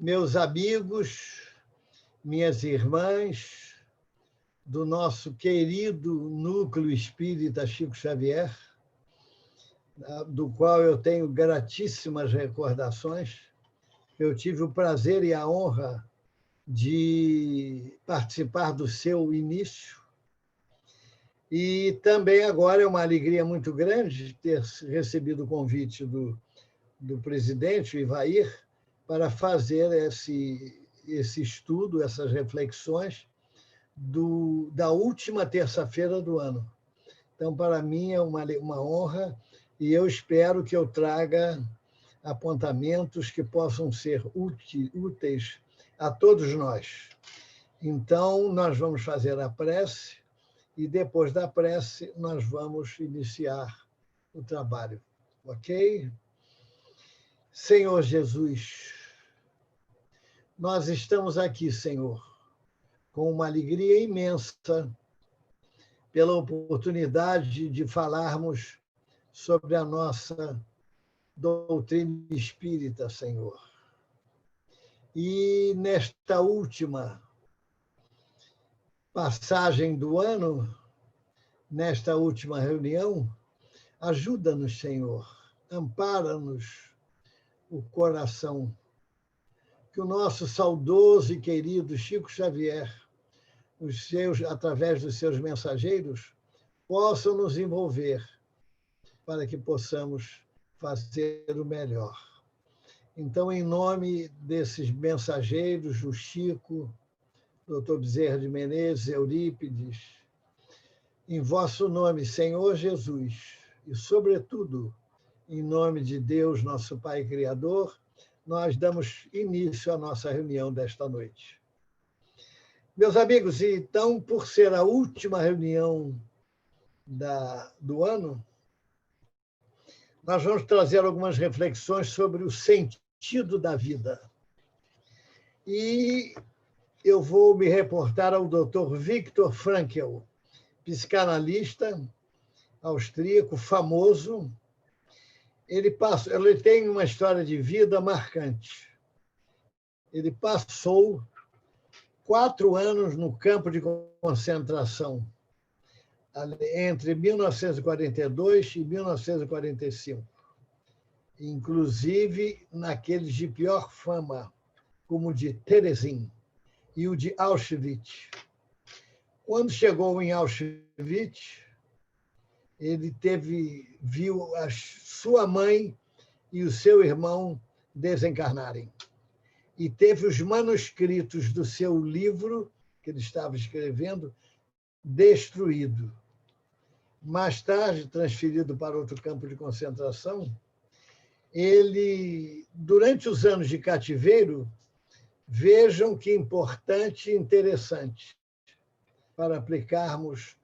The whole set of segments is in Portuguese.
Meus amigos, minhas irmãs, do nosso querido Núcleo Espírita Chico Xavier, do qual eu tenho gratíssimas recordações. Eu tive o prazer e a honra de participar do seu início. E também agora é uma alegria muito grande ter recebido o convite do presidente, o Ivair, para fazer esse estudo, essas reflexões da última terça-feira do ano. Então, para mim, é uma honra e eu espero que eu traga apontamentos que possam ser úteis a todos nós. Então, nós vamos fazer a prece e, depois da prece, nós vamos iniciar o trabalho. Ok? Senhor Jesus, nós estamos aqui, Senhor, com uma alegria imensa pela oportunidade de falarmos sobre a nossa doutrina espírita, Senhor. E nesta última passagem do ano, nesta última reunião, ajuda-nos, Senhor, ampara-nos o coração, que o nosso saudoso e querido Chico Xavier, através dos seus mensageiros, possam nos envolver para que possamos fazer o melhor. Então, em nome desses mensageiros, o Chico, Dr. Bezerra de Menezes, Eurípides, em vosso nome, Senhor Jesus, e, sobretudo, em nome de Deus, nosso Pai Criador, nós damos início à nossa reunião desta noite. Meus amigos, então, por ser a última reunião do ano, nós vamos trazer algumas reflexões sobre o sentido da vida. E eu vou me reportar ao Dr. Viktor Frankl, psicanalista austríaco, famoso. Ele tem uma história de vida marcante. Ele passou 4 anos no campo de concentração, entre 1942 e 1945, inclusive naqueles de pior fama, como o de Terezin e o de Auschwitz. Quando chegou em Auschwitz, ele viu a sua mãe e o seu irmão desencarnarem. E teve os manuscritos do seu livro, que ele estava escrevendo, destruído. Mais tarde, transferido para outro campo de concentração, ele, durante os anos de cativeiro, vejam que importante e interessante para aplicarmos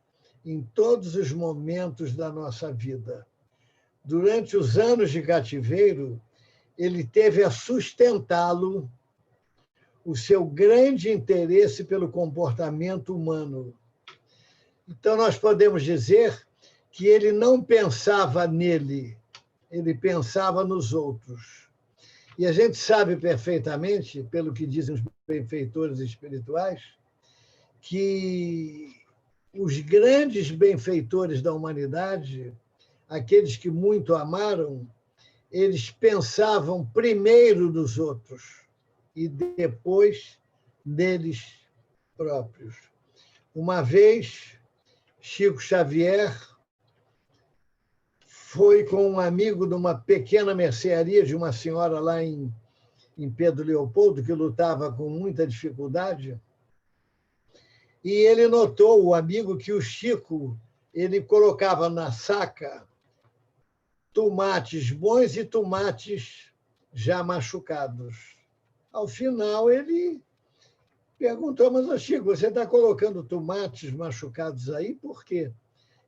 em todos os momentos da nossa vida. Durante os anos de cativeiro, ele teve a sustentá-lo o seu grande interesse pelo comportamento humano. Então, nós podemos dizer que ele não pensava nele, ele pensava nos outros. E a gente sabe perfeitamente, pelo que dizem os benfeitores espirituais, que os grandes benfeitores da humanidade, aqueles que muito amaram, eles pensavam primeiro nos outros e depois neles próprios. Uma vez, Chico Xavier foi com um amigo de uma pequena mercearia de uma senhora lá em Pedro Leopoldo, que lutava com muita dificuldade, e ele notou, o amigo, que o Chico ele colocava na saca tomates bons e tomates já machucados. Ao final, ele perguntou, mas, Chico, você está colocando tomates machucados aí, por quê?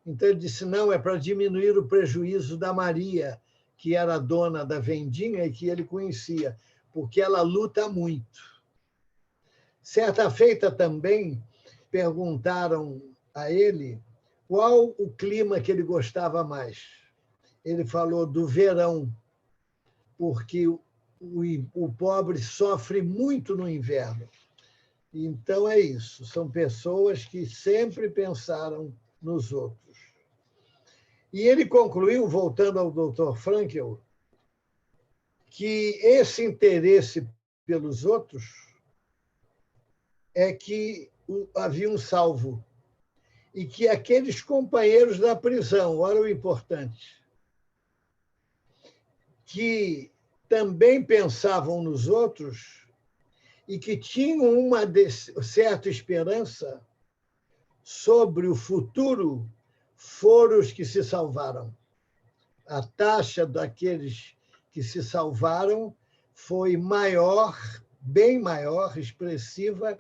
Então, ele disse, não, é para diminuir o prejuízo da Maria, que era a dona da vendinha e que ele conhecia, porque ela luta muito. Certa feita também, perguntaram a ele qual o clima que ele gostava mais. Ele falou do verão, porque o pobre sofre muito no inverno. Então, é isso. São pessoas que sempre pensaram nos outros. E ele concluiu, voltando ao Dr. Frankl, que esse interesse pelos outros é que havia um salvo. E que aqueles companheiros da prisão, olha o importante, que também pensavam nos outros e que tinham uma certa esperança sobre o futuro, foram os que se salvaram. A taxa daqueles que se salvaram foi maior, bem maior, expressiva,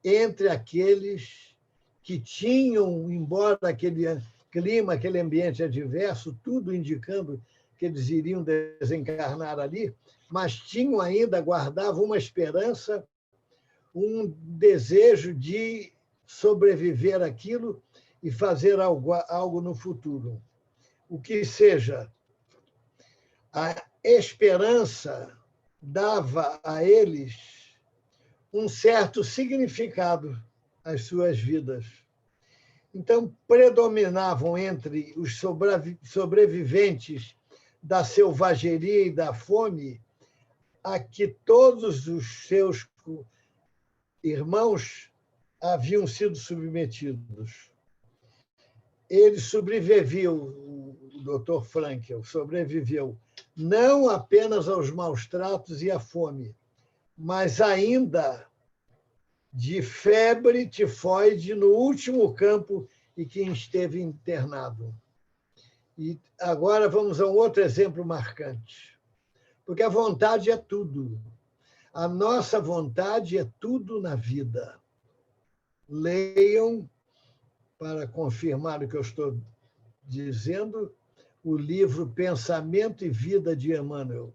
entre aqueles que tinham, embora aquele clima, aquele ambiente adverso, tudo indicando que eles iriam desencarnar ali, mas tinham ainda, guardavam uma esperança, um desejo de sobreviver àquilo e fazer algo no futuro. O que seja, a esperança dava a eles um certo significado às suas vidas. Então, predominavam entre os sobreviventes da selvageria e da fome a que todos os seus irmãos haviam sido submetidos. Ele sobreviveu, o Dr. Frankl sobreviveu não apenas aos maus tratos e à fome, mas ainda de febre tifoide no último campo em que esteve internado. E agora vamos a um outro exemplo marcante, porque a vontade é tudo. A nossa vontade é tudo na vida. Leiam, para confirmar o que eu estou dizendo, o livro Pensamento e Vida de Emmanuel,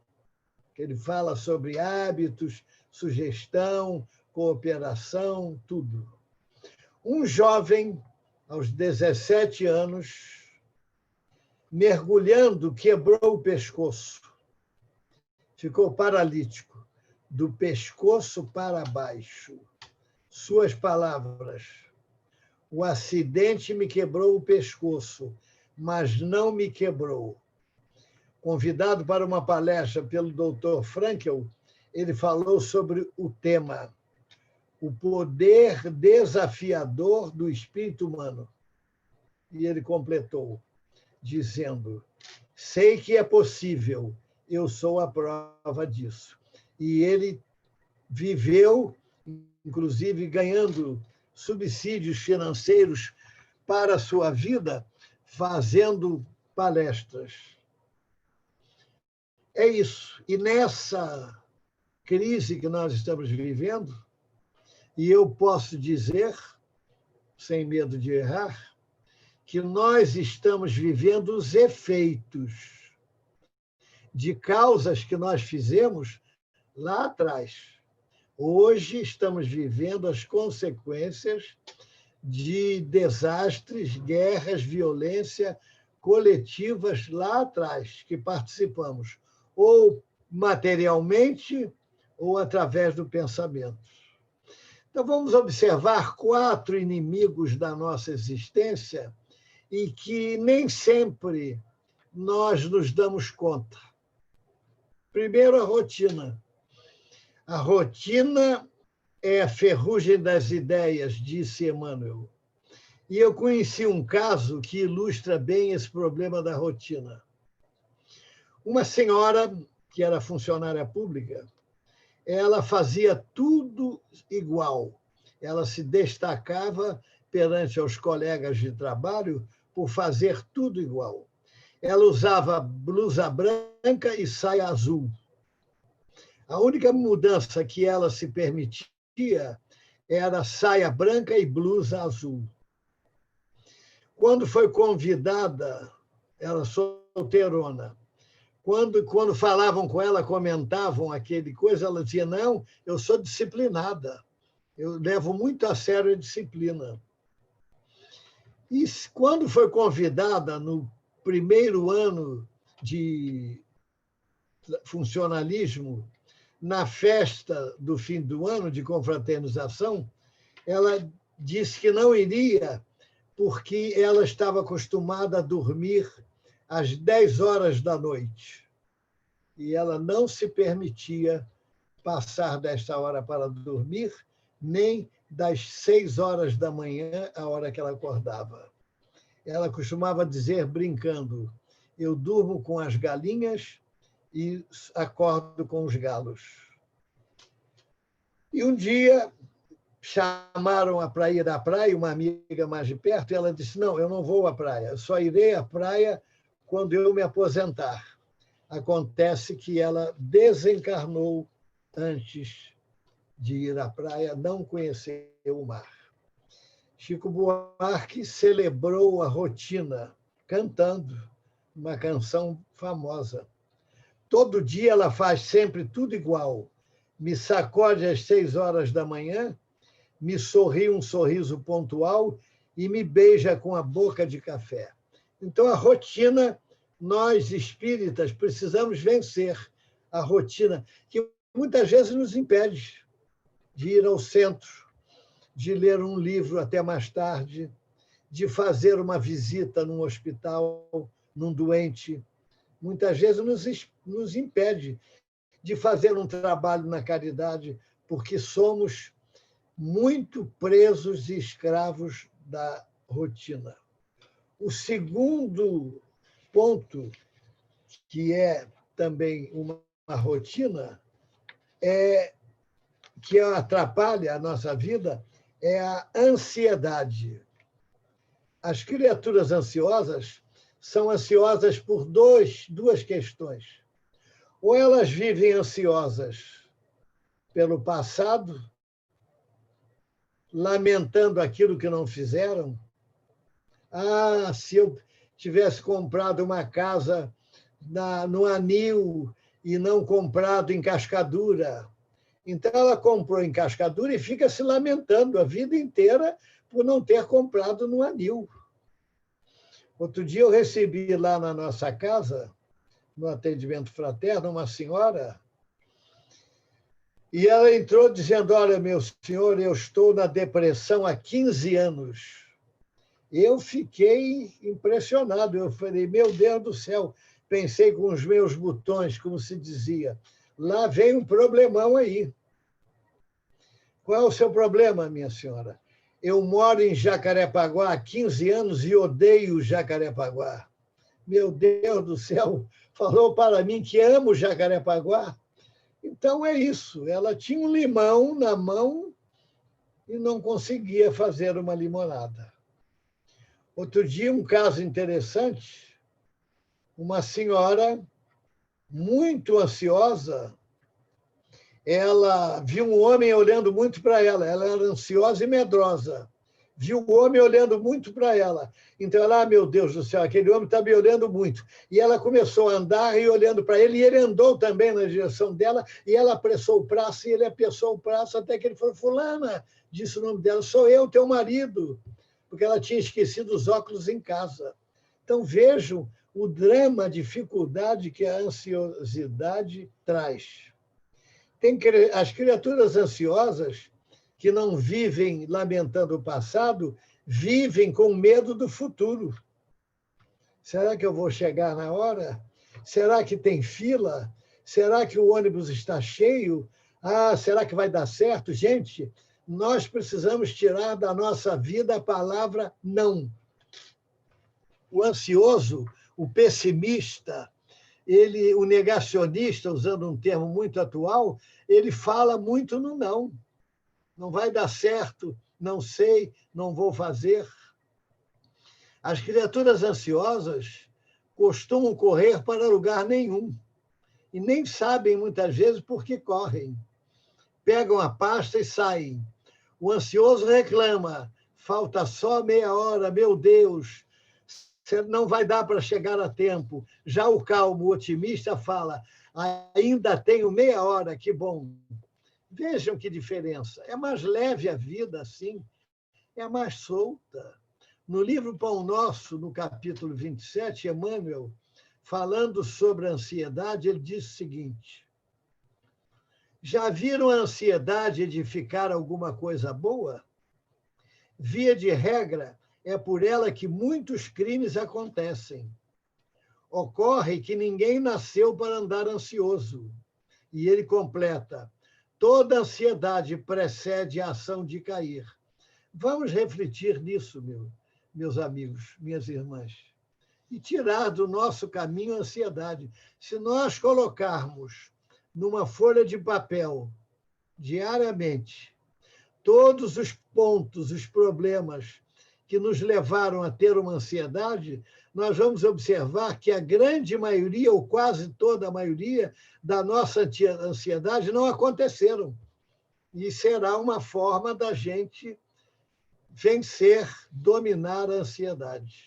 que ele fala sobre hábitos, sugestão, cooperação, tudo. Um jovem, aos 17 anos, mergulhando, quebrou o pescoço. Ficou paralítico, do pescoço para baixo. Suas palavras: o acidente me quebrou o pescoço, mas não me quebrou. Convidado para uma palestra pelo Dr. Frankl, ele falou sobre o tema, o poder desafiador do espírito humano. E ele completou, dizendo: sei que é possível, eu sou a prova disso. E ele viveu, inclusive, ganhando subsídios financeiros para a sua vida, fazendo palestras. É isso. E nessa crise que nós estamos vivendo, e eu posso dizer, sem medo de errar, que nós estamos vivendo os efeitos de causas que nós fizemos lá atrás. Hoje estamos vivendo as consequências de desastres, guerras, violência coletivas lá atrás, que participamos, ou materialmente, ou através do pensamento. Então, vamos observar 4 inimigos da nossa existência e que nem sempre nós nos damos conta. Primeiro, a rotina. A rotina é a ferrugem das ideias, disse Emmanuel. E eu conheci um caso que ilustra bem esse problema da rotina. Uma senhora, que era funcionária pública, ela fazia tudo igual. Ela se destacava perante aos colegas de trabalho por fazer tudo igual. Ela usava blusa branca e saia azul. A única mudança que ela se permitia era saia branca e blusa azul. Quando foi convidada, ela solteirona, quando falavam com ela, comentavam aquele coisa, ela dizia: não, eu sou disciplinada, eu levo muito a sério a disciplina. E quando foi convidada, no primeiro ano de funcionalismo, na festa do fim do ano de confraternização, ela disse que não iria porque ela estava acostumada a dormir às 10 horas da noite. E ela não se permitia passar desta hora para dormir, nem das 6 horas da manhã, a hora que ela acordava. Ela costumava dizer, brincando, eu durmo com as galinhas e acordo com os galos. E um dia chamaram para ir à praia, uma amiga mais de perto, e ela disse, não, eu não vou à praia, eu só irei à praia quando eu me aposentar. Acontece que ela desencarnou antes de ir à praia, não conheceu o mar. Chico Buarque celebrou a rotina cantando uma canção famosa. Todo dia ela faz sempre tudo igual. Me sacode às 6 horas da manhã, me sorri um sorriso pontual e me beija com a boca de café. Então, a rotina, nós espíritas precisamos vencer a rotina, que muitas vezes nos impede de ir ao centro, de ler um livro até mais tarde, de fazer uma visita num hospital, num doente. Muitas vezes nos impede de fazer um trabalho na caridade, porque somos muito presos e escravos da rotina. O segundo ponto, que é também uma rotina, que atrapalha a nossa vida, é a ansiedade. As criaturas ansiosas são ansiosas por duas questões. Ou elas vivem ansiosas pelo passado, lamentando aquilo que não fizeram. Ah, se eu tivesse comprado uma casa no anil e não comprado em Cascadura. Então, ela comprou em Cascadura e fica se lamentando a vida inteira por não ter comprado no anil. Outro dia eu recebi lá na nossa casa, no atendimento fraterno, uma senhora, e ela entrou dizendo, olha, meu senhor, eu estou na depressão há 15 anos. Eu fiquei impressionado, eu falei, meu Deus do céu, pensei com os meus botões, como se dizia, lá vem um problemão aí. Qual é o seu problema, minha senhora? Eu moro em Jacarepaguá há 15 anos e odeio Jacarepaguá. Meu Deus do céu, falou para mim que amo Jacarepaguá. Então é isso, ela tinha um limão na mão e não conseguia fazer uma limonada. Outro dia, um caso interessante, uma senhora muito ansiosa, ela viu um homem olhando muito para ela era ansiosa e medrosa. Viu o homem olhando muito para ela. Então, ela, meu Deus do céu, aquele homem está me olhando muito. E ela começou a andar e olhando para ele, e ele andou também na direção dela, e ela apressou o braço, e ele apressou o braço, até que ele falou, fulana, disse o nome dela, sou eu, teu marido, porque ela tinha esquecido os óculos em casa. Então, vejam o drama, a dificuldade que a ansiosidade traz. As criaturas ansiosas, que não vivem lamentando o passado, vivem com medo do futuro. Será que eu vou chegar na hora? Será que tem fila? Será que o ônibus está cheio? Ah, será que vai dar certo? Gente, nós precisamos tirar da nossa vida a palavra não. O ansioso, o pessimista, o negacionista, usando um termo muito atual, ele fala muito no não. Não vai dar certo, não sei, não vou fazer. As criaturas ansiosas costumam correr para lugar nenhum e nem sabem, muitas vezes, por que correm. Pegam a pasta e saem. O ansioso reclama, falta só meia hora, meu Deus, não vai dar para chegar a tempo. Já o calmo, o otimista, fala, ainda tenho meia hora, que bom. Vejam que diferença. É mais leve a vida assim, é mais solta. No livro Pão Nosso, no capítulo 27, Emmanuel, falando sobre a ansiedade, ele diz o seguinte, Já viram a ansiedade edificar alguma coisa boa? Via de regra, é por ela que muitos crimes acontecem. Ocorre que ninguém nasceu para andar ansioso. E ele completa: toda ansiedade precede a ação de cair. Vamos refletir nisso, meus amigos, minhas irmãs, e tirar do nosso caminho a ansiedade. Se nós colocarmos numa folha de papel, diariamente, todos os pontos, os problemas que nos levaram a ter uma ansiedade, nós vamos observar que a grande maioria, ou quase toda a maioria, da nossa ansiedade não aconteceram. E será uma forma da gente vencer, dominar a ansiedade.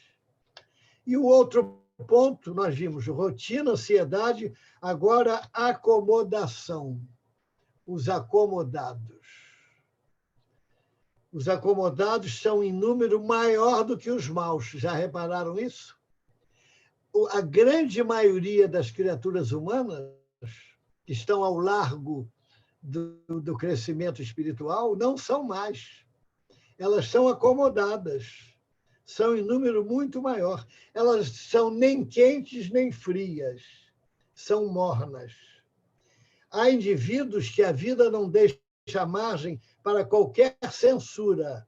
E o outro ponto, nós vimos rotina, ansiedade, agora acomodação. Os acomodados. Os acomodados são em número maior do que os maus. Já repararam isso? A grande maioria das criaturas humanas que estão ao largo do crescimento espiritual não são más. Elas são acomodadas. São em número muito maior. Elas são nem quentes nem frias. São mornas. Há indivíduos que a vida não deixa margem para qualquer censura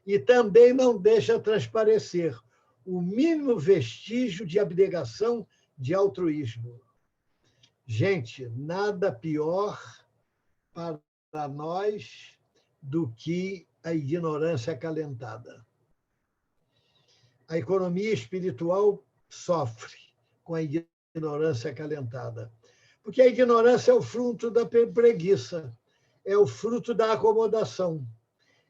e também não deixa transparecer o mínimo vestígio de abnegação, de altruísmo. Gente, nada pior para nós do que a ignorância acalentada. A economia espiritual sofre com a ignorância acalentada, porque a ignorância é o fruto da preguiça, é o fruto da acomodação.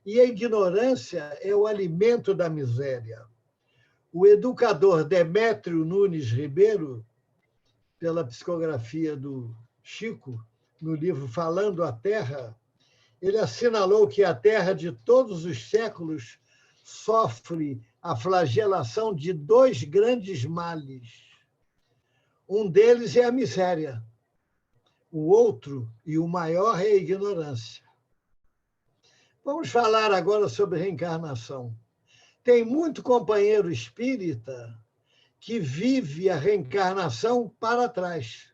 E a ignorância é o alimento da miséria. O educador Demétrio Nunes Ribeiro, pela psicografia do Chico, no livro Falando a Terra, ele assinalou que a Terra de todos os séculos sofre a flagelação de dois grandes males. Um deles é a miséria. O outro, e o maior, é a ignorância. Vamos falar agora sobre reencarnação. Tem muito companheiro espírita que vive a reencarnação para trás.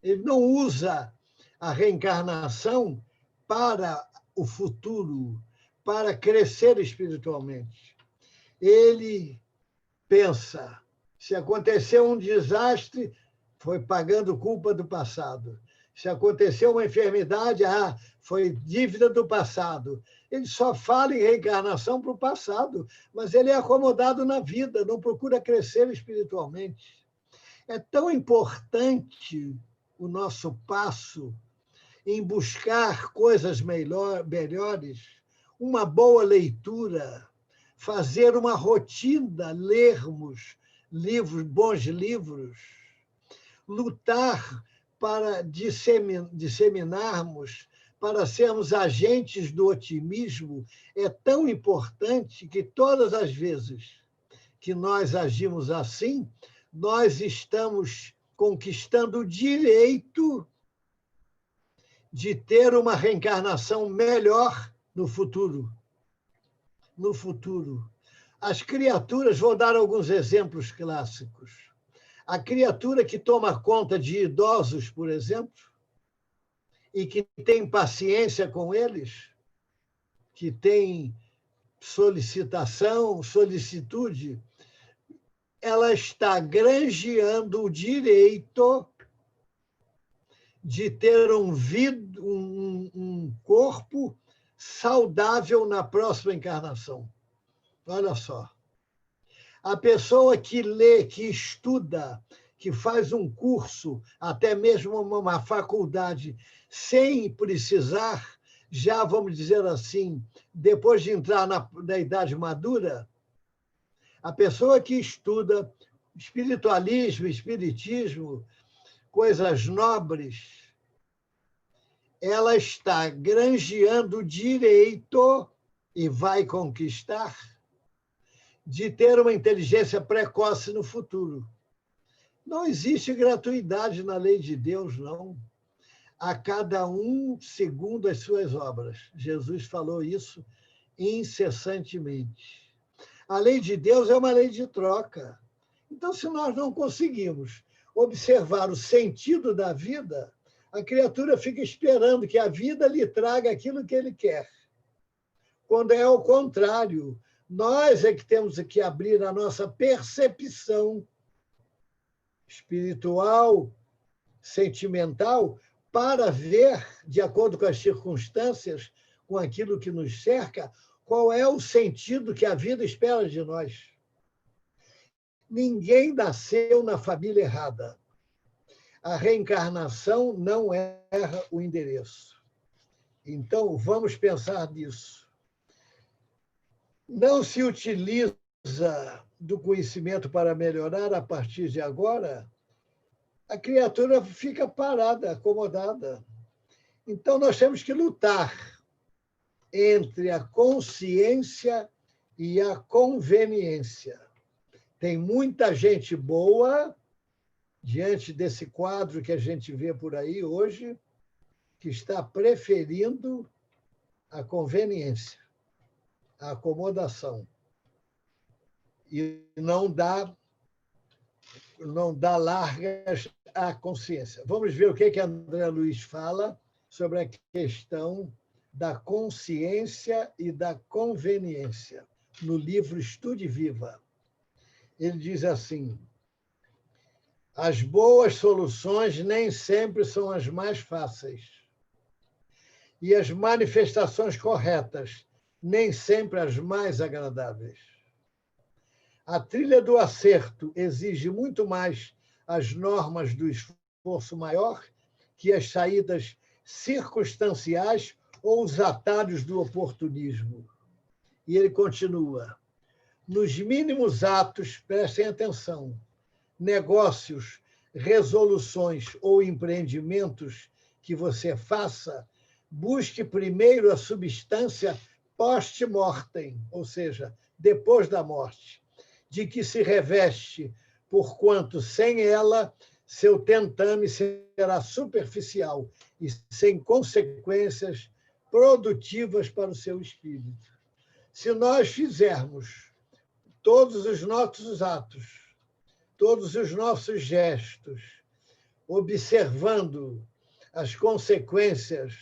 Ele não usa a reencarnação para o futuro, para crescer espiritualmente. Ele pensa, se aconteceu um desastre, foi pagando culpa do passado. Se aconteceu uma enfermidade, foi dívida do passado. Ele só fala em reencarnação para o passado, mas ele é acomodado na vida, não procura crescer espiritualmente. É tão importante o nosso passo em buscar coisas melhores, uma boa leitura, fazer uma rotina, lermos livros, bons livros, lutar para disseminarmos, para sermos agentes do otimismo, é tão importante que todas as vezes que nós agimos assim, nós estamos conquistando o direito de ter uma reencarnação melhor no futuro. No futuro. As criaturas, vou dar alguns exemplos clássicos. A criatura que toma conta de idosos, por exemplo, e que tem paciência com eles, que tem solicitude, ela está granjeando o direito de ter um corpo saudável na próxima encarnação. Olha só. A pessoa que lê, que estuda, que faz um curso, até mesmo uma faculdade, sem precisar, já vamos dizer assim, depois de entrar na idade madura, a pessoa que estuda espiritualismo, espiritismo, coisas nobres, ela está granjeando o direito, e vai conquistar, de ter uma inteligência precoce no futuro. Não existe gratuidade na lei de Deus, não. a cada um segundo as suas obras. Jesus falou isso incessantemente. A lei de Deus é uma lei de troca. Então, se nós não conseguimos observar o sentido da vida, a criatura fica esperando que a vida lhe traga aquilo que ele quer. Quando é ao contrário, nós é que temos que abrir a nossa percepção espiritual, sentimental, para ver, de acordo com as circunstâncias, com aquilo que nos cerca, qual é o sentido que a vida espera de nós. Ninguém nasceu na família errada. A reencarnação não erra o endereço. Então, vamos pensar nisso. Não se utiliza do conhecimento para melhorar a partir de agora, a criatura fica parada, acomodada. Então, nós temos que lutar entre a consciência e a conveniência. Tem muita gente boa, diante desse quadro que a gente vê por aí hoje, que está preferindo a conveniência, a acomodação. E não dá largas à consciência. Vamos ver o que André Luiz fala sobre a questão da consciência e da conveniência, no livro Estude Viva. Ele diz assim: as boas soluções nem sempre são as mais fáceis. E as manifestações corretas nem sempre as mais agradáveis. A trilha do acerto exige muito mais as normas do esforço maior que as saídas circunstanciais ou os atalhos do oportunismo. E ele continua: nos mínimos atos, prestem atenção, negócios, resoluções ou empreendimentos que você faça, busque primeiro a substância post-mortem, ou seja, depois da morte, de que se reveste, porquanto sem ela seu tentame será superficial e sem consequências produtivas para o seu espírito. Se nós fizermos todos os nossos atos, todos os nossos gestos, observando as consequências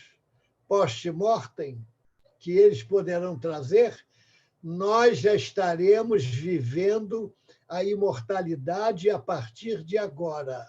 post-mortem que eles poderão trazer, nós já estaremos vivendo a imortalidade a partir de agora.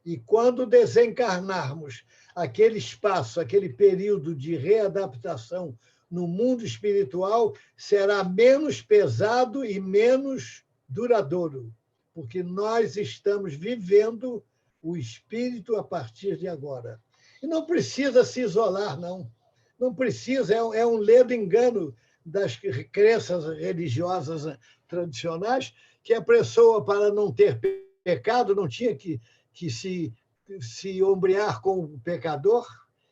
E quando desencarnarmos, aquele espaço, aquele período de readaptação no mundo espiritual será menos pesado e menos duradouro, porque nós estamos vivendo o espírito a partir de agora. E não precisa se isolar, não. Não precisa, é um ledo engano das crenças religiosas tradicionais, que a pessoa, para não ter pecado, não tinha que se ombrear com o pecador.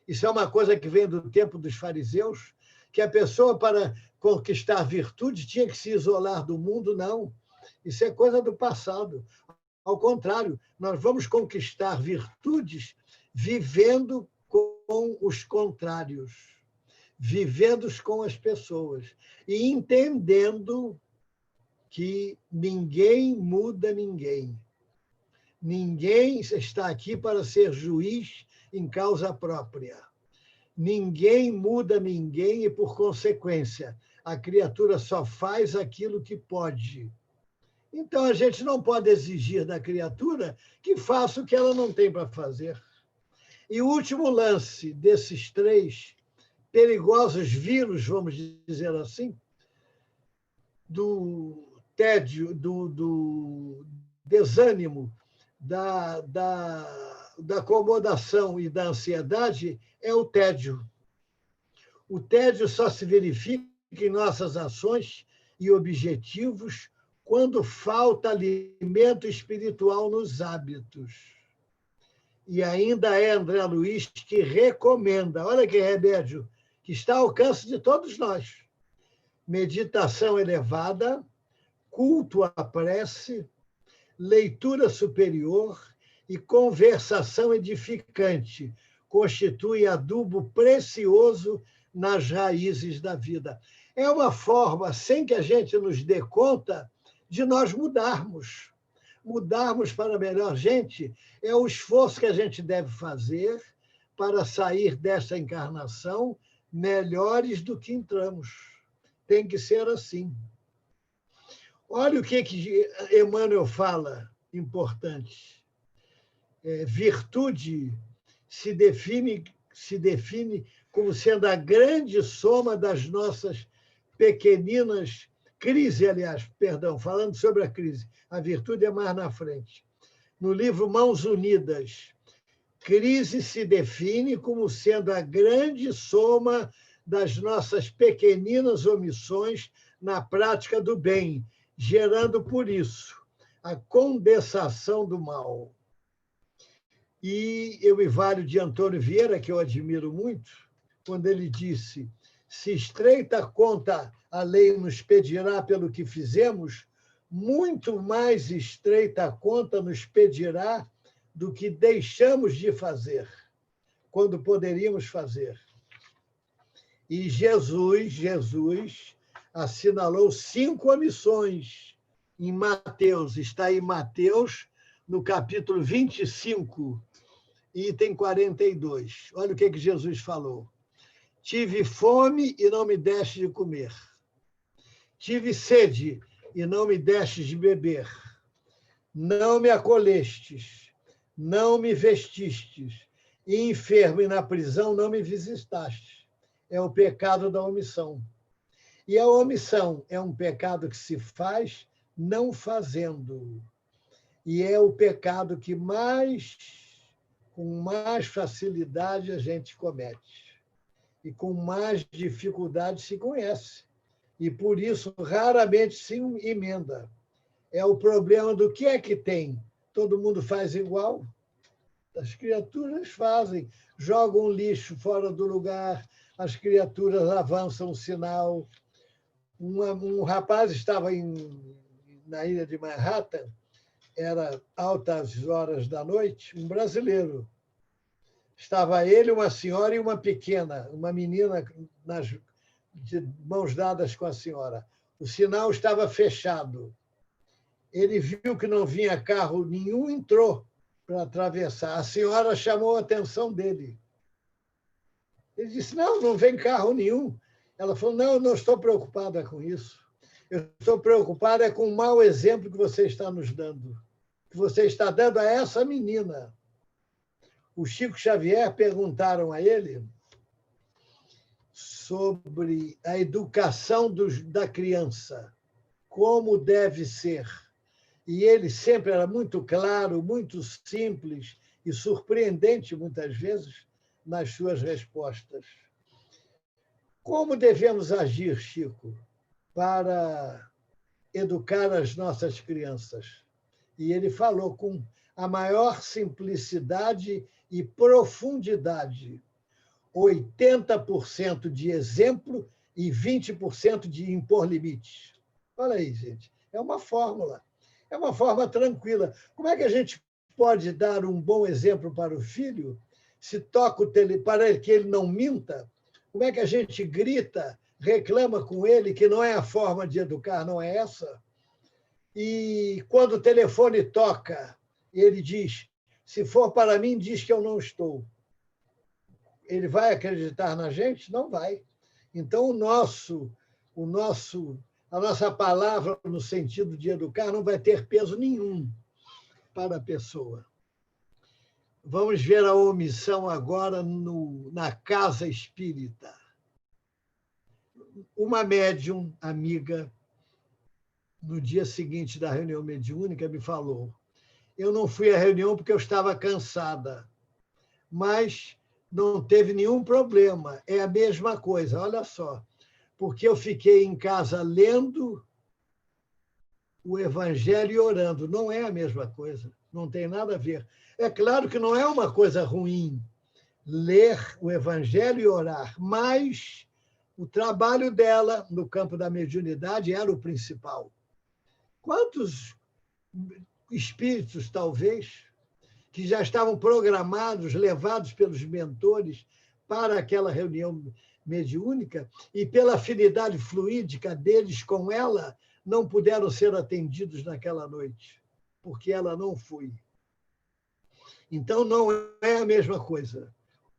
Isso é uma coisa que vem do tempo dos fariseus, que a pessoa, para conquistar virtude, tinha que se isolar do mundo. Não. Isso é coisa do passado. Ao contrário, nós vamos conquistar virtudes vivendo com os contrários, vivendo com as pessoas e entendendo que ninguém muda ninguém. Ninguém está aqui para ser juiz em causa própria. Ninguém muda ninguém e, por consequência, a criatura só faz aquilo que pode. Então, a gente não pode exigir da criatura que faça o que ela não tem para fazer. E o último lance desses 3 perigosos vírus, vamos dizer assim, do tédio, do desânimo, da acomodação e da ansiedade, é o tédio. O tédio só se verifica em nossas ações e objetivos quando falta alimento espiritual nos hábitos. E ainda é André Luiz que recomenda, olha que remédio, que está ao alcance de todos nós: meditação elevada, culto à prece, leitura superior e conversação edificante constitui adubo precioso nas raízes da vida. É uma forma, sem que a gente nos dê conta, de nós mudarmos. Mudarmos para melhor. Gente, é o esforço que a gente deve fazer para sair dessa encarnação melhores do que entramos. Tem que ser assim. Olha o que Emmanuel fala, importante. Virtude se define como sendo a grande soma das nossas pequeninas crise, aliás, perdão, falando sobre a crise. A virtude é mais na frente. No livro Mãos Unidas, crise se define como sendo a grande soma das nossas pequeninas omissões na prática do bem, gerando, por isso, a condensação do mal. E eu me valho de Antônio Vieira, que eu admiro muito, quando ele disse: se estreita conta a lei nos pedirá pelo que fizemos, muito mais estreita conta nos pedirá do que deixamos de fazer, quando poderíamos fazer. E Jesus assinalou 5 omissões em Mateus, está em Mateus, no capítulo 25, item 42. Olha o que Jesus falou. Tive fome e não me deste de comer. Tive sede e não me deste de beber. Não me acolhestes, não me vestistes, e enfermo e na prisão não me visitastes. É o pecado da omissão. E a omissão é um pecado que se faz não fazendo. E é o pecado que com mais facilidade a gente comete. E com mais dificuldade se conhece. E por isso raramente se emenda. É o problema do que é que tem. Todo mundo faz igual. As criaturas fazem, jogam lixo fora do lugar, as criaturas avançam o sinal. Um rapaz estava na ilha de Manhattan, era altas horas da noite, um brasileiro. Estava ele, uma senhora e uma pequena, uma menina de mãos dadas com a senhora. O sinal estava fechado. Ele viu que não vinha carro nenhum, entrou para atravessar. A senhora chamou a atenção dele. Ele disse: não vem carro nenhum. Ela falou: não estou preocupada com isso. Eu estou preocupada com o mau exemplo que você está nos dando, que você está dando a essa menina. O Chico Xavier perguntaram a ele sobre a educação da criança, como deve ser. E ele sempre era muito claro, muito simples e surpreendente, muitas vezes, nas suas respostas. Como devemos agir, Chico, para educar as nossas crianças? E ele falou com a maior simplicidade e profundidade. 80% de exemplo e 20% de impor limites. Olha aí, gente. É uma fórmula. É uma forma tranquila. Como é que a gente pode dar um bom exemplo para o filho se toca para que ele não minta? Como é que a gente grita, reclama com ele que não é a forma de educar, não é essa? E quando o telefone toca, ele diz: se for para mim, diz que eu não estou. Ele vai acreditar na gente? Não vai. Então, a nossa palavra, no sentido de educar, não vai ter peso nenhum para a pessoa. Vamos ver a omissão agora na casa espírita. Uma médium amiga, no dia seguinte da reunião mediúnica, me falou: eu não fui à reunião porque eu estava cansada, mas não teve nenhum problema, é a mesma coisa, olha só, porque eu fiquei em casa lendo o Evangelho e orando. Não é a mesma coisa, não tem nada a ver. É claro que não é uma coisa ruim ler o Evangelho e orar, mas o trabalho dela no campo da mediunidade era o principal. Quantos espíritos, talvez, que já estavam programados, levados pelos mentores para aquela reunião mediúnica, e pela afinidade fluídica deles com ela, não puderam ser atendidos naquela noite, porque ela não foi. Então, não é a mesma coisa.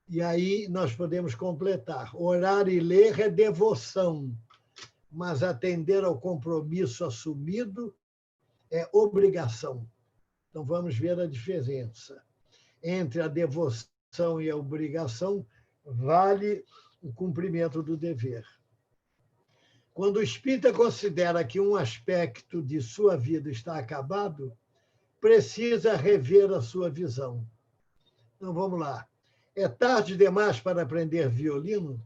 E aí nós podemos completar. Orar e ler é devoção, mas atender ao compromisso assumido é obrigação. Então, vamos ver a diferença. Entre a devoção e a obrigação, vale o cumprimento do dever. Quando o espírita considera que um aspecto de sua vida está acabado, precisa rever a sua visão. Então, vamos lá. É tarde demais para aprender violino?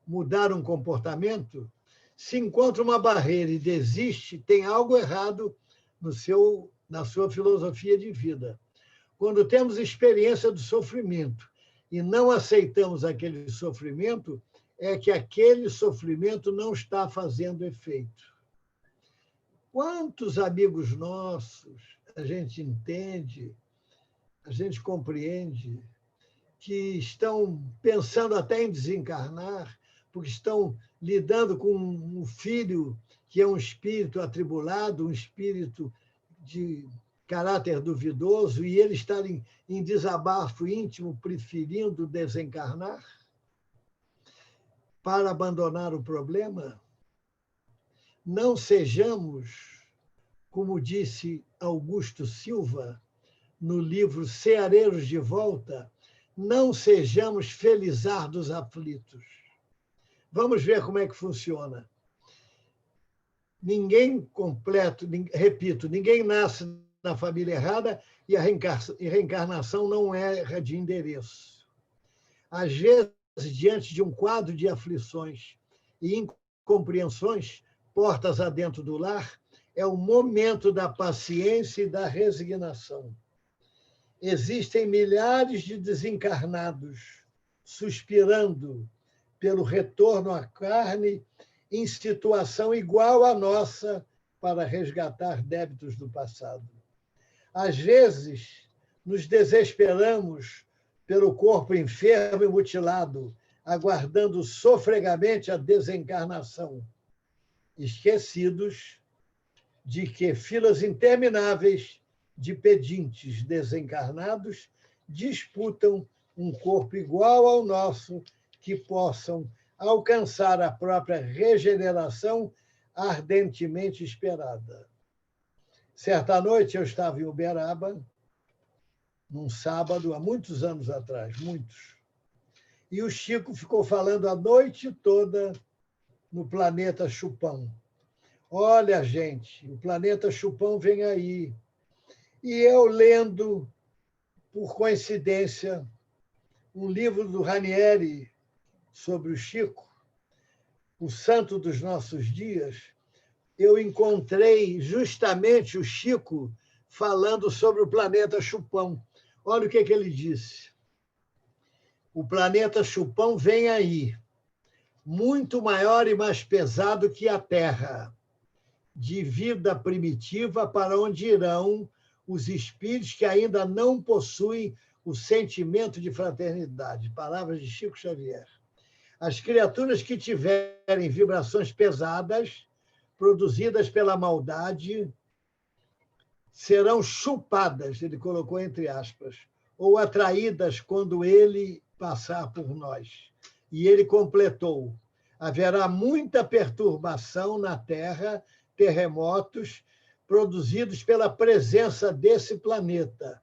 Mudar um comportamento? Se encontra uma barreira e desiste, tem algo errado na sua filosofia de vida. Quando temos experiência do sofrimento e não aceitamos aquele sofrimento, é que aquele sofrimento não está fazendo efeito. Quantos amigos nossos a gente entende, a gente compreende, que estão pensando até em desencarnar, porque estão lidando com um filho que é um espírito atribulado, um espírito de caráter duvidoso, e ele está em desabafo íntimo, preferindo desencarnar para abandonar o problema? Não sejamos, como disse Augusto Silva, no livro Ceareiros de Volta, não sejamos felizardos aflitos. Vamos ver como é que funciona. Ninguém completo, repito, ninguém nasce na família errada e a reencarnação não erra de endereço. Às vezes, diante de um quadro de aflições e incompreensões, portas adentro do lar, é o momento da paciência e da resignação. Existem milhares de desencarnados suspirando pelo retorno à carne em situação igual à nossa para resgatar débitos do passado. Às vezes, nos desesperamos pelo corpo enfermo e mutilado, aguardando sofregamente a desencarnação, esquecidos de que filas intermináveis de pedintes desencarnados disputam um corpo igual ao nosso, que possam alcançar a própria regeneração ardentemente esperada. Certa noite eu estava em Uberaba, num sábado, há muitos anos atrás, muitos, e o Chico ficou falando a noite toda no planeta Chupão. Olha, gente, o planeta Chupão vem aí. E eu lendo, por coincidência, um livro do Ranieri sobre o Chico, o santo dos nossos dias, eu encontrei justamente o Chico falando sobre o planeta Chupão. Olha o que ele disse. O planeta Chupão vem aí, muito maior e mais pesado que a Terra, de vida primitiva para onde irão os espíritos que ainda não possuem o sentimento de fraternidade. Palavras de Chico Xavier. As criaturas que tiverem vibrações pesadas, produzidas pela maldade, serão chupadas, ele colocou entre aspas, ou atraídas quando ele passar por nós. E ele completou: haverá muita perturbação na Terra, terremotos produzidos pela presença desse planeta.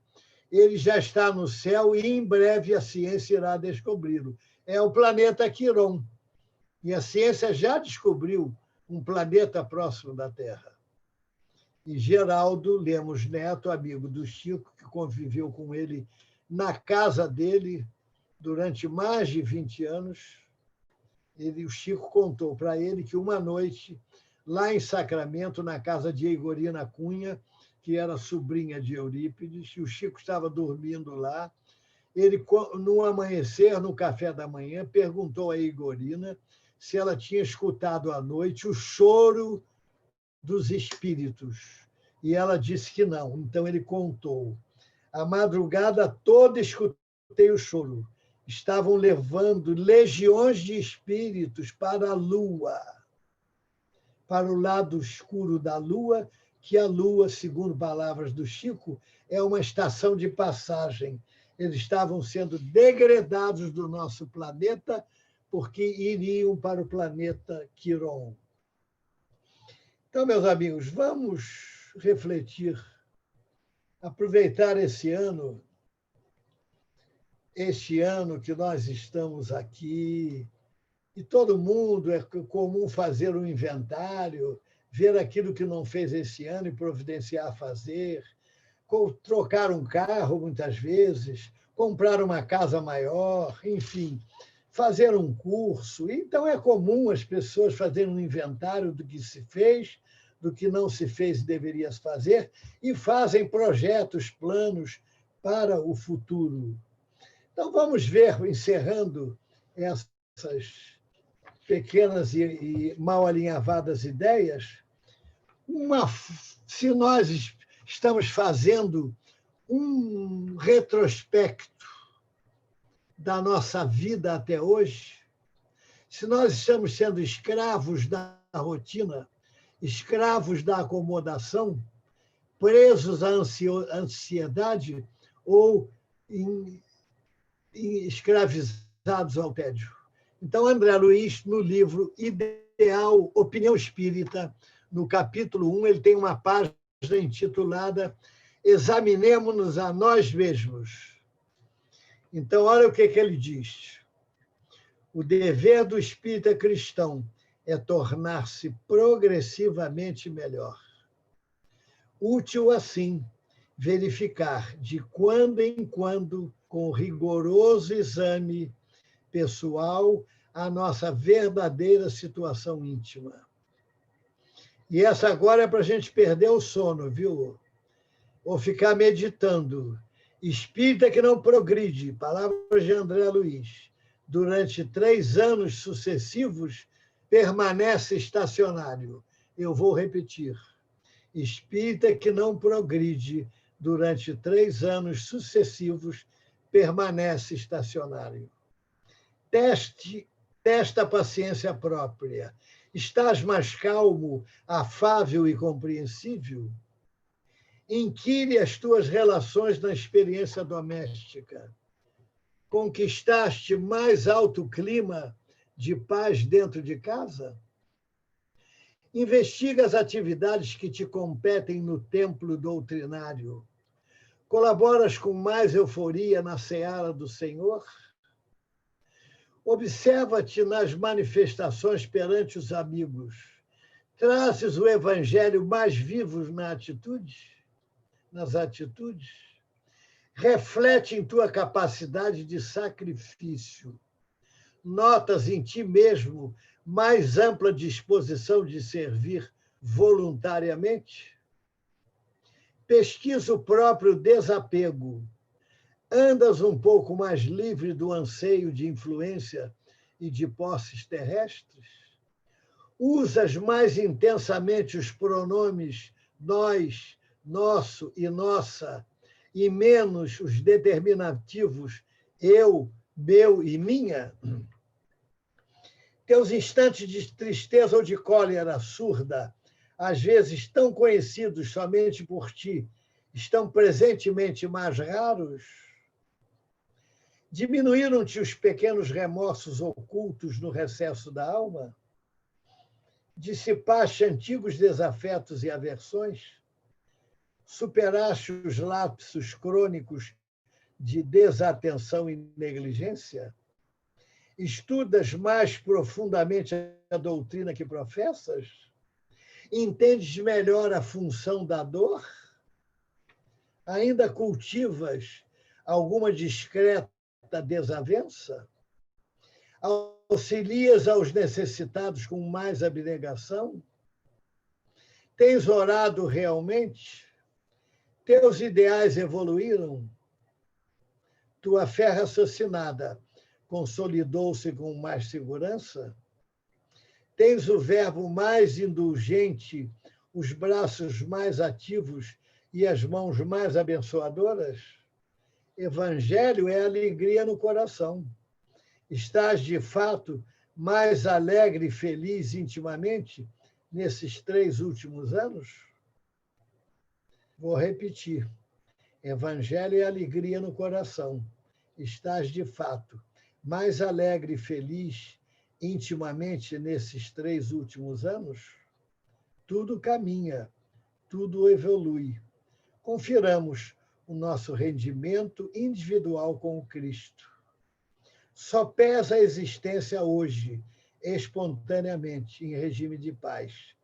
Ele já está no céu e em breve a ciência irá descobri-lo. É o planeta Quiron. E a ciência já descobriu um planeta próximo da Terra. E Geraldo Lemos Neto, amigo do Chico, que conviveu com ele na casa dele durante mais de 20 anos, o Chico contou para ele que uma noite, lá em Sacramento, na casa de Eigorina Cunha, que era sobrinha de Eurípides, e o Chico estava dormindo lá, ele, no amanhecer, no café da manhã, perguntou a Eigorina se ela tinha escutado à noite o choro dos espíritos. E ela disse que não. Então ele contou. A madrugada toda escutei o choro. Estavam levando legiões de espíritos para a lua, para o lado escuro da lua, que a lua, segundo palavras do Chico, é uma estação de passagem. Eles estavam sendo degradados do nosso planeta porque iriam para o planeta Quiron. Então, meus amigos, vamos refletir, aproveitar este ano que nós estamos aqui, e todo mundo é comum fazer um inventário, ver aquilo que não fez esse ano e providenciar a fazer, trocar um carro, muitas vezes, comprar uma casa maior, enfim, fazer um curso. Então, é comum as pessoas fazerem um inventário do que se fez, do que não se fez e deveria se fazer, e fazem projetos, planos para o futuro. Então, vamos ver, encerrando essas pequenas e mal alinhavadas ideias, se nós estamos fazendo um retrospecto da nossa vida até hoje, se nós estamos sendo escravos da rotina, escravos da acomodação, presos à ansiedade ou escravizados ao tédio. Então, André Luiz, no livro Ideal, Opinião Espírita, no capítulo 1, ele tem uma página intitulada Examinemo-nos a nós mesmos. Então, olha o que ele diz. O dever do espírita cristão é tornar-se progressivamente melhor. Útil, assim, verificar de quando em quando, com rigoroso exame pessoal, a nossa verdadeira situação íntima. E essa agora é para a gente perder o sono, viu? Ou ficar meditando. Espírita que não progride, palavras de André Luiz, durante 3 anos sucessivos, permanece estacionário. Eu vou repetir. Espírita que não progride durante 3 anos sucessivos, permanece estacionário. Testa a paciência própria. Estás mais calmo, afável e compreensível? Inquire as tuas relações na experiência doméstica. Conquistaste mais alto clima de paz dentro de casa? Investiga as atividades que te competem no templo doutrinário. Colaboras com mais euforia na seara do Senhor? Observa-te nas manifestações perante os amigos. Trazes o evangelho mais vivo nas atitudes? Reflete em tua capacidade de sacrifício. Notas em ti mesmo mais ampla disposição de servir voluntariamente? Pesquisa o próprio desapego. Andas um pouco mais livre do anseio de influência e de posses terrestres? Usas mais intensamente os pronomes nós, nosso e nossa, e menos os determinativos eu, meu e minha? Teus instantes de tristeza ou de cólera surda, às vezes tão conhecidos somente por ti, estão presentemente mais raros? Diminuíram-te os pequenos remorsos ocultos no recesso da alma? Dissipaste antigos desafetos e aversões? Superaste os lapsos crônicos de desatenção e negligência? Estudas mais profundamente a doutrina que professas? Entendes melhor a função da dor? Ainda cultivas alguma discreta desavença? Auxilias aos necessitados com mais abnegação? Tens orado realmente? Teus ideais evoluíram? Tua fé raciocinada consolidou-se com mais segurança? Tens o verbo mais indulgente, os braços mais ativos e as mãos mais abençoadoras? Evangelho é alegria no coração. Estás, de fato, mais alegre e feliz intimamente nesses 3 últimos anos? Vou repetir. Evangelho é alegria no coração. Estás, de fato, mais alegre e feliz intimamente nesses 3 últimos anos? Tudo caminha, tudo evolui. Confiramos o nosso rendimento individual com o Cristo. Só pesa a existência hoje, espontaneamente, em regime de paz,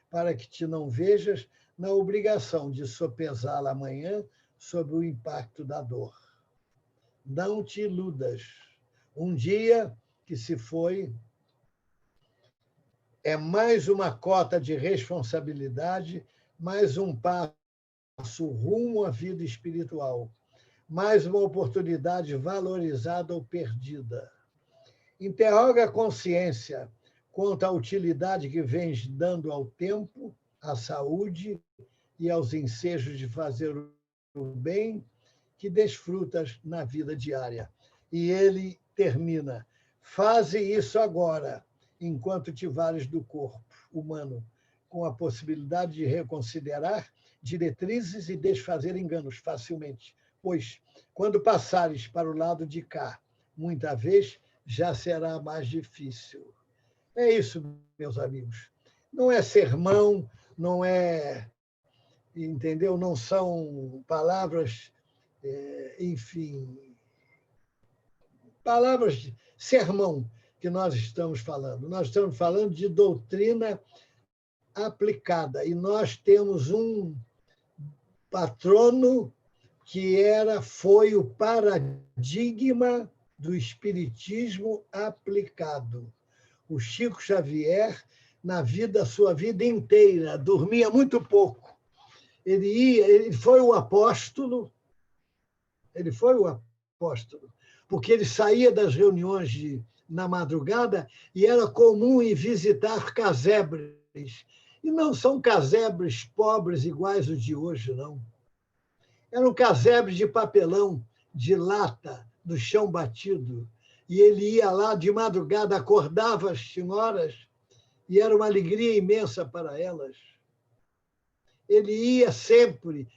para que te não vejas na obrigação de sopesá-la amanhã sob o impacto da dor. Não te iludas. Um dia que se foi é mais uma cota de responsabilidade, mais um passo rumo à vida espiritual, mais uma oportunidade valorizada ou perdida. Interroga a consciência quanto à utilidade que vens dando ao tempo, à saúde e aos ensejos de fazer o bem que desfrutas na vida diária. E ele termina: faze isso agora, enquanto te vales do corpo humano, com a possibilidade de reconsiderar diretrizes e desfazer enganos facilmente, pois, quando passares para o lado de cá, muita vez já será mais difícil. É isso, meus amigos. Não é sermão, não é, entendeu? Não são palavras, enfim, palavras de sermão que nós estamos falando. Nós estamos falando de doutrina aplicada. E nós temos um patrono que foi o paradigma do espiritismo aplicado. O Chico Xavier, sua vida inteira, dormia muito pouco. Ele foi o apóstolo, porque ele saía das reuniões na madrugada e era comum ir visitar casebres. E não são casebres pobres iguais os de hoje, não. Eram casebres de papelão, de lata, do chão batido. E ele ia lá de madrugada, acordava as senhoras, e era uma alegria imensa para elas. Ele ia sempre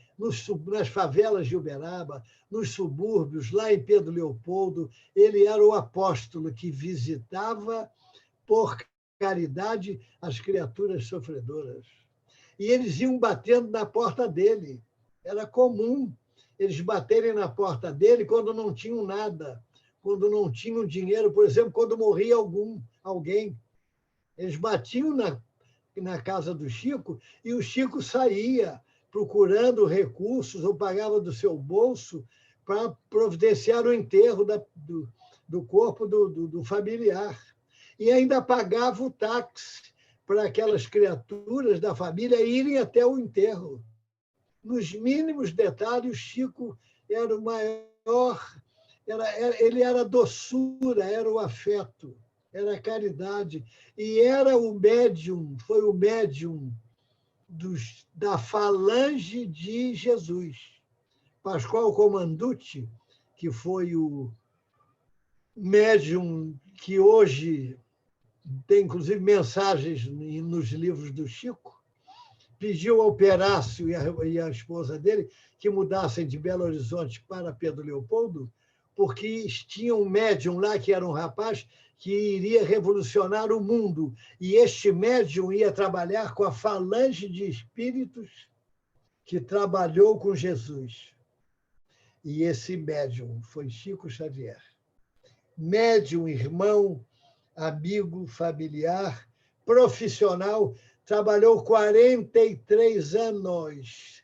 nas favelas de Uberaba, nos subúrbios, lá em Pedro Leopoldo. Ele era o apóstolo que visitava, por caridade, as criaturas sofredoras. E eles iam batendo na porta dele. Era comum eles baterem na porta dele quando não tinham nada, quando não tinham dinheiro, por exemplo, quando morria alguém. Eles batiam na casa do Chico e o Chico saía procurando recursos ou pagava do seu bolso para providenciar o enterro do corpo do familiar. E ainda pagava o táxi para aquelas criaturas da família irem até o enterro. Nos mínimos detalhes, o Chico era o maior, ele era a doçura, era o afeto, era a caridade, e era o médium, foi o médium da falange de Jesus. Pascoal Comanducci, que foi o médium que hoje tem, inclusive, mensagens nos livros do Chico, pediu ao Perácio e a esposa dele que mudassem de Belo Horizonte para Pedro Leopoldo, porque tinha um médium lá, que era um rapaz, que iria revolucionar o mundo. E este médium ia trabalhar com a falange de espíritos que trabalhou com Jesus. E esse médium foi Chico Xavier. Médium, irmão, amigo, familiar, profissional, trabalhou 43 anos,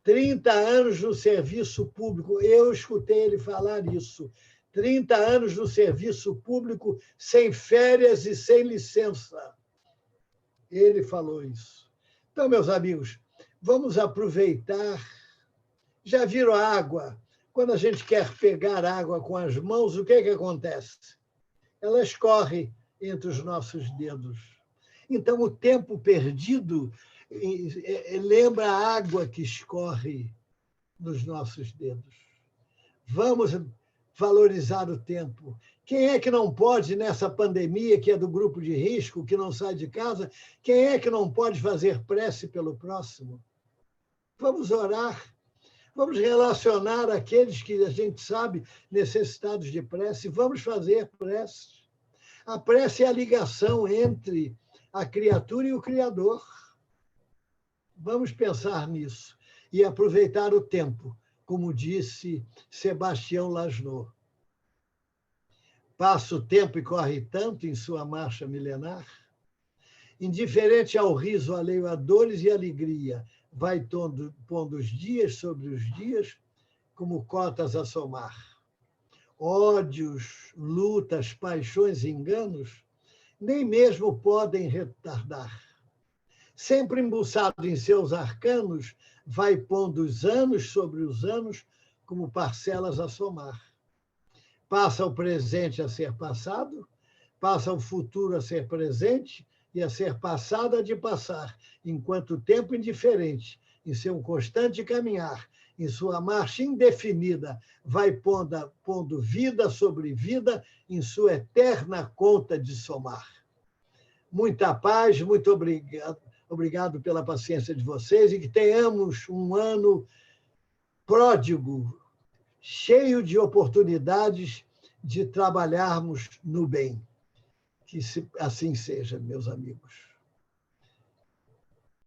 30 anos no serviço público. Eu escutei ele falar isso. 30 anos no serviço público, sem férias e sem licença. Ele falou isso. Então, meus amigos, vamos aproveitar. Já viram a água? Quando a gente quer pegar água com as mãos, o que acontece? Ela escorre entre os nossos dedos. Então, o tempo perdido lembra a água que escorre nos nossos dedos. Vamos valorizar o tempo. Quem é que não pode, nessa pandemia, que é do grupo de risco, que não sai de casa, quem é que não pode fazer prece pelo próximo? Vamos orar, vamos relacionar aqueles que a gente sabe necessitados de prece, vamos fazer prece. A prece é a ligação entre a criatura e o Criador. Vamos pensar nisso e aproveitar o tempo, como disse Sebastião Lasnou. Passa o tempo e corre tanto em sua marcha milenar, indiferente ao riso alheio a dores e alegria, vai pondo os dias sobre os dias, como cotas a somar. Ódios, lutas, paixões e enganos, nem mesmo podem retardar. Sempre embuçado em seus arcanos, vai pondo os anos sobre os anos, como parcelas a somar. Passa o presente a ser passado, passa o futuro a ser presente e a ser passado a de passar, enquanto o tempo indiferente, em seu constante caminhar, em sua marcha indefinida, vai pondo vida sobre vida em sua eterna conta de somar. Muita paz, muito obrigado pela paciência de vocês e que tenhamos um ano pródigo, cheio de oportunidades de trabalharmos no bem. Que assim seja, meus amigos.